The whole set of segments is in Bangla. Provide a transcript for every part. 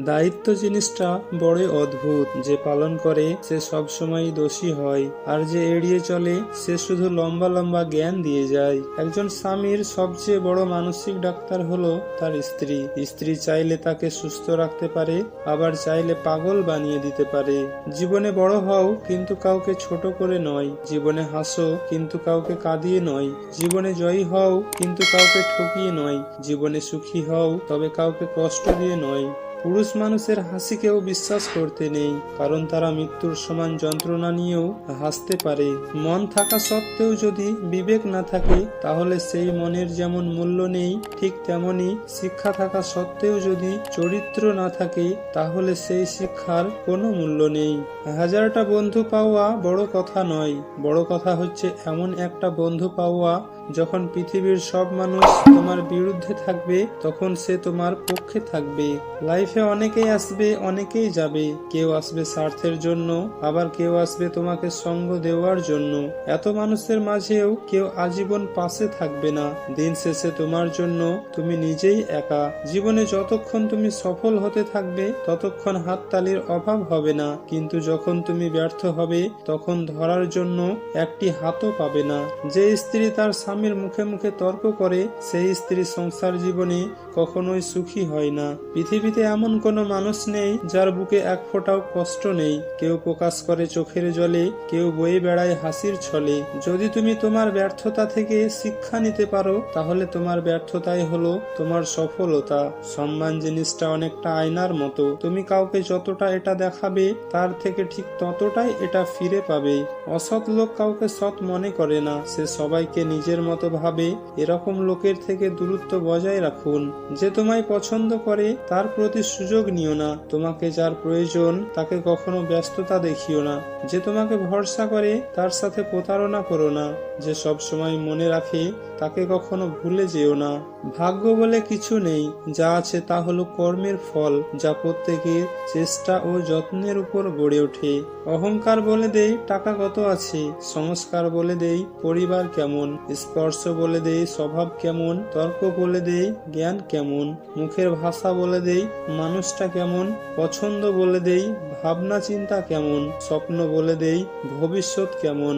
দায়িত্ব জিনিসটা বড় অদ্ভুত। যে পালন করে সে সবসময় দোষী হয়, আর যে এড়িয়ে চলে সে শুধু লম্বা লম্বা জ্ঞান দিয়ে যায়। একজন স্বামীর সবচেয়ে বড় মানসিক ডাক্তার হলো তার স্ত্রী। স্ত্রী চাইলে তাকে সুস্থ রাখতে পারে, আবার চাইলে পাগল বানিয়ে দিতে পারে। জীবনে বড় হও, কিন্তু কাউকে ছোট করে নয়। জীবনে হাসো, কিন্তু কাউকে কাঁদিয়ে নয়। জীবনে জয়ী হও, কিন্তু কাউকে ঠকিয়ে নয়। জীবনে সুখী হও, তবে কাউকে কষ্ট দিয়ে নয়। পুরুষ মানুষের হাসিকেও বিশ্বাস করতে নেই, কারণ তারা মৃত্যুর সমান যন্ত্রণা নিয়েও হাসতে পারে। মন থাকা সত্ত্বেও যদি বিবেক না থাকে, তাহলে সেই মনের যেমন মূল্য নেই, ঠিক তেমনি শিক্ষা থাকা সত্ত্বেও যদি চরিত্র না থাকে, তাহলে সেই শিক্ষার কোনো মূল্য নেই। হাজারটা বন্ধু পাওয়া বড় কথা নয়, বড় কথা হচ্ছে এমন একটা বন্ধু পাওয়া যখন পৃথিবীর সব মানুষ তোমার বিরুদ্ধে থাকবে, তখন সে তোমার পক্ষে থাকবে। লাইফে অনেকেই আসবে, অনেকেই যাবে। কেউ আসবে স্বার্থের জন্য, আবার কেউ আসবে তোমাকে সঙ্গ দেওয়ার জন্য। এত মানুষের মাঝেও কেউ আজীবন পাশে থাকবে না। দিন শেষে তোমার জন্য তুমি নিজেই একা। জীবনে যতক্ষণ তুমি সফল হতে থাকবে, ততক্ষণ হাততালির অভাব হবে না, কিন্তু যখন তুমি ব্যর্থ হবে, তখন ধরার জন্য একটি হাতও পাবে না। যে স্ত্রী তার স্বামীর মুখে মুখে তর্ক করে, সেই স্ত্রী সংসার জীবনে কখনোই সুখী হয় না। পৃথিবীতে এমন কোনো মানুষ নেই যার বুকে এক ফোঁটাও কষ্ট নেই। কেউ প্রকাশ করে চোখের জলে, কেউ বয়ে বেড়ায় হাসির ছলে। যদি তুমি তোমার ব্যর্থতা থেকে শিক্ষা নিতে পারো, তাহলে তোমার ব্যর্থতাই হলো তোমার সফলতা। সম্মান জিনিসটা অনেকটা আয়নার মতো। তুমি কাউকে যতটা এটা দেখাবে, তার থেকে ঠিক ততটাই এটা ফিরে পাবে। অসৎ লোক কাউকে সৎ মনে করে না, সে সবাইকে নিজের মতো ভাবে। এরকম লোকের থেকে দূরত্ব বজায় রাখুন। যে তোমায় পছন্দ করে তার প্রতি সুযোগ নিও না। তোমাকে যার প্রয়োজন তাকে কখনো ব্যস্ততা দেখিও না। যে তোমাকে ভরসা করে তার সাথে প্রতারণা করো না। যে সব সময় মনে রাখে তাকে কখনো ভুলে যেও না। ভাগ্য বলে কিছু নেই, যা আছে তা হলো কর্মের ফল, যা প্রত্যেকের চেষ্টা ও যত্নের উপর গড়ে ওঠে। অহংকার বলে দেই টাকা কত আছে, সংস্কার বলে দেই পরিবার কেমন, স্পর্শ বলে দেই স্বভাব কেমন, তর্ক বলে দেই জ্ঞান কেমন, মুখের ভাষা বলে দেই মানুষটা কেমন, পছন্দ বলে দেই ভাবনা চিন্তা কেমন, স্বপ্ন বলে দেই ভবিষ্যৎ কেমন।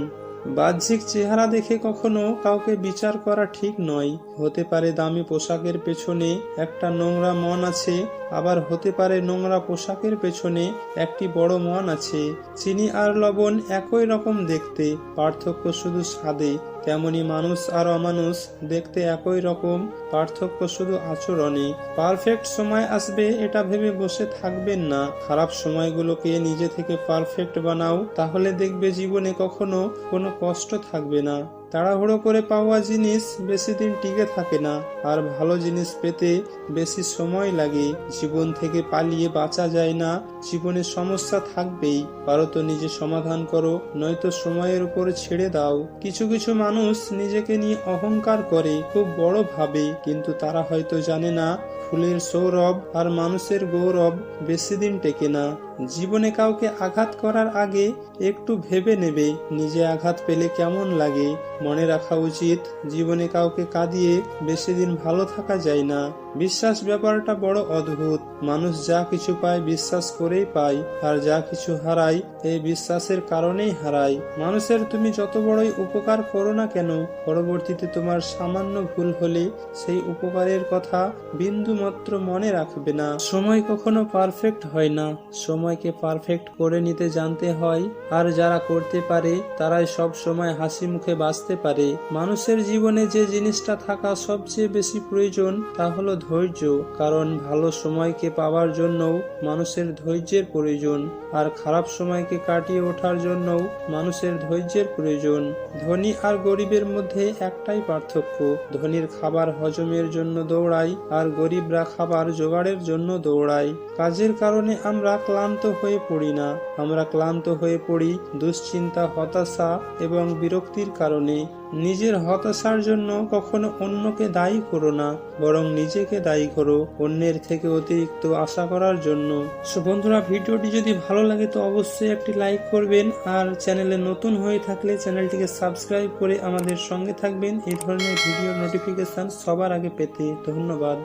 বাহ্যিক চেহারা দেখে কখনো কাউকে বিচার করা ঠিক নয়। হতে পারে দামি পোশাকের পেছনে একটা নোংরা মন আছে, আবার হতে পারে নোংরা পোশাকের পেছনে একটি বড় মন আছে। চিনি আর লবণ একই রকম দেখতে, পার্থক্য শুধু স্বাদে। তেমনি মানুষ আর অমানুষ দেখতে একই রকম, পার্থক্য শুধু আচরণে। পারফেক্ট সময় আসবে এটা ভেবে বসে থাকবেন না। খারাপ সময়গুলোকে নিজে থেকে পারফেক্ট বানাও, তাহলে দেখবে জীবনে কখনো কোনো কষ্ট থাকবে না। তাড়াহুড়ো করে পাওয়া জিনিস বেশি দিন টিকে থাকে না, আর ভালো জিনিস পেতে বেশি সময় লাগে। জীবন থেকে পালিয়ে বাঁচা যায় না, জীবনে সমস্যা থাকবেই। পারো তো নিজে সমাধান করো, নয়তো সময়ের উপর ছেড়ে দাও। কিছু কিছু মানুষ নিজেকে নিয়ে অহংকার করে, খুব বড় ভাবে, কিন্তু তারা হয়তো জানে না ফুলের সৌরভ আর মানুষের গৌরব বেশি দিন টেকে না। জীবনে কাউকে আঘাত করার আগে একটু ভেবে নেবে নিজে আঘাত পেলে কেমন লাগে। মনে রাখা উচিত, জীবনে কাউকে কাঁদিয়ে বেশি দিন ভালো থাকা যায় না। বিশ্বাস ব্যাপারটা বড় অদ্ভুত। মানুষ যা কিছু পায় বিশ্বাস করেই পায়, আর যা কিছু হারায় এই বিশ্বাসের কারণেই হারায়। মানুষের তুমি যত বড়ই উপকার করো না কেন, পরবর্তীতে তোমার সামান্য ভুল হলে সেই উপকারের কথা বিন্দু মাত্র মনে রাখবে না। সময় কখনো পারফেক্ট হয় না, সময়কে পারফেক্ট করে নিতে জানতে হয়। আর যারা করতে পারে তারাই সব সময় হাসি মুখে বাঁচতে পারে। মানুষের জীবনে যে জিনিসটা থাকা সবচেয়ে বেশি প্রয়োজন তা হলো ধৈর্য, কারণ ভালো সময়কে পাওয়ার জন্যও মানুষের ধৈর্যের প্রয়োজন, আর খারাপ সময়কে কাটিয়ে ওঠার জন্যও মানুষের ধৈর্যের প্রয়োজন। ধনী আর গরিবের মধ্যে একটাই পার্থক্য, ধনীর খাবার হজমের জন্য দৌড়ায়, আর গরিবরা খাবার জোগাড়ের জন্য দৌড়ায়। কাজের কারণে আমরা ক্লান্ত হয়ে পড়ি না, আমরা ক্লান্ত হয়ে পড়ি দুশ্চিন্তা, হতাশা এবং বিরক্তির কারণে। নিজের হতাশার জন্য কখনো অন্যকে দায়ী করো না, বরং নিজেকে দায়ী করো অন্যের থেকে অতিরিক্ত আশা করার জন্য। সো বন্ধুরা, ভিডিওটি যদি ভালো লাগে তো অবশ্যই একটি লাইক করবেন, আর চ্যানেলে নতুন হয়ে থাকলে চ্যানেলটিকে সাবস্ক্রাইব করে আমাদের সঙ্গে থাকবেন এই ধরনের ভিডিও নোটিফিকেশন সবার আগে পেতে। ধন্যবাদ।